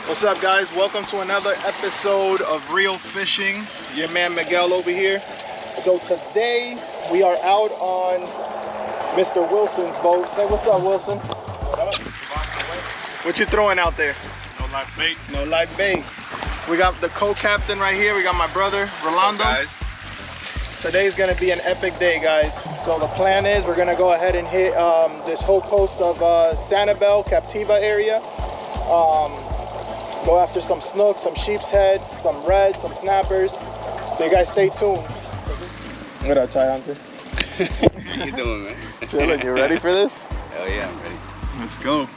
What's up, guys? Welcome to another episode of Real Fishing. Your man Miguel over here. So today we are out on Mr. Wilson's boat. Say what's up, Wilson. What you throwing out there? No live bait. No live bait. We got the co-captain right here. We got my brother Rolando. What's up, guys? Today's gonna be an epic day, guys. So the plan is we're gonna go ahead and hit this whole coast of Sanibel, Captiva area. Go after some snooks, some sheep's head, some red, some snappers. So you guys stay tuned. What up, Ty Hunter? How you doing, man? Chilling. You ready for this? Hell yeah, I'm ready. Let's go.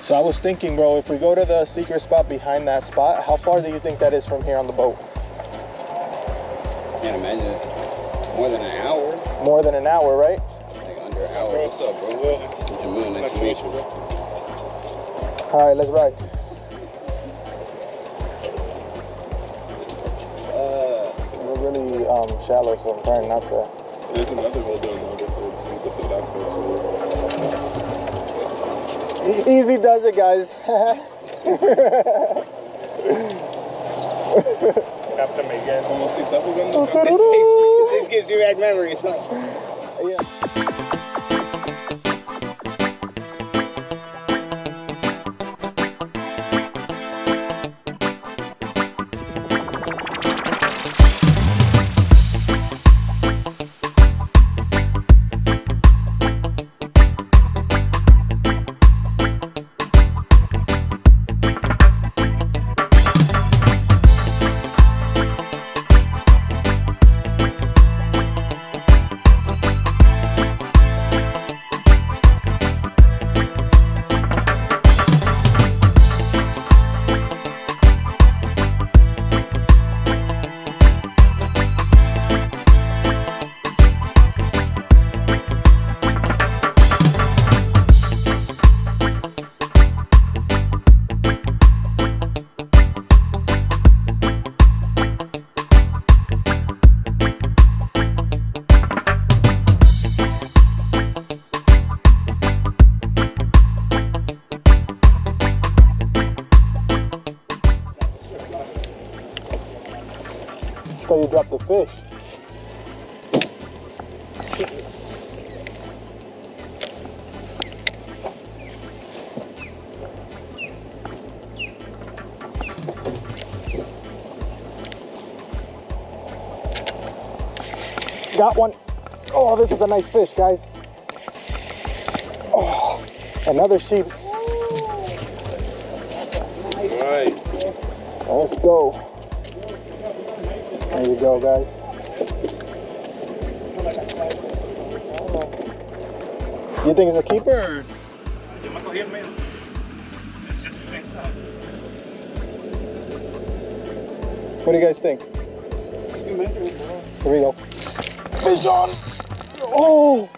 So I was thinking, bro, if we go to the secret spot behind that spot, how far do you think that is from here on the boat? Can't imagine it's more than an hour. More than an hour, right? Like under an hour. What's up, bro? Jamil, nice to meet you. All right, let's ride. We're really shallow, so I'm trying not to. There's another hole down there, so it's the Easy does it, guys. Captain Miguel. Como si está jugando. This gives you bad memories, huh? Yeah. You dropped the fish. Got one. Oh, this is a nice fish, guys. Oh, another sheep. All right. Let's go. There you go, guys. You think it's a keeper? Or? It's just the same size. What do you guys think? Here we go. Fish on! Oh!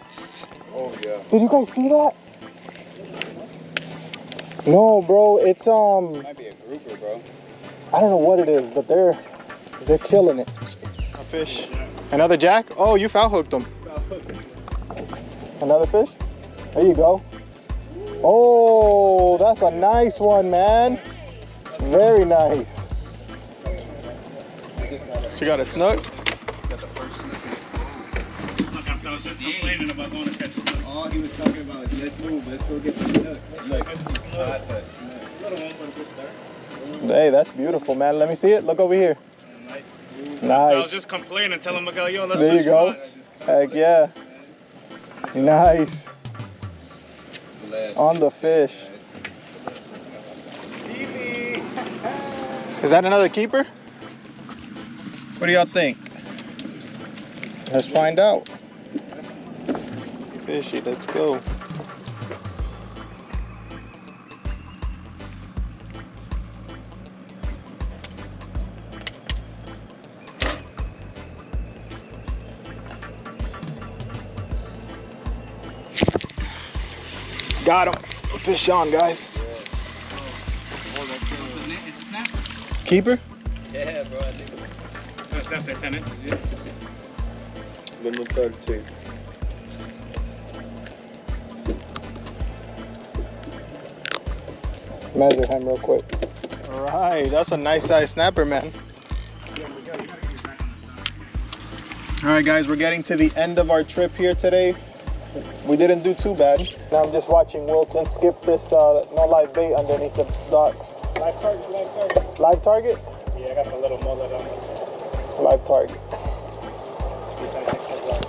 Oh, yeah. Did you guys see that? No, bro. It's Might be a grouper, bro. I don't know what it is, but they're killing it. A fish. Another jack? Oh, you foul hooked them. Another fish? There you go. Oh, that's a nice one, man. Very nice. You got a snook? Got the first snook. Look, I was just complaining about going to catch snook. All he was talking about is let's move, let's go get the snook. It's like, Hey, that's beautiful, man. Let me see it. Look over here. I Nice. was just complaining, telling Miguel, yo, let's There you go. Heck yeah. Nice. On the fish. Is that another keeper? What do y'all think? Let's find out. Fishy, let's go. Got him. Fish on, guys. It's a snap. Keeper? Yeah, bro, I think That's definitely 10 inches, yeah. Number 13. Measure him real quick. All right, that's a nice size snapper, man. All right, guys, we're getting to the end of our trip here today. We didn't do too bad. Now I'm just watching Wilson skip this no live bait underneath the docks. Live target, live target. Live target? Yeah, I got the little mullet on it. Live target. See if I can catch that.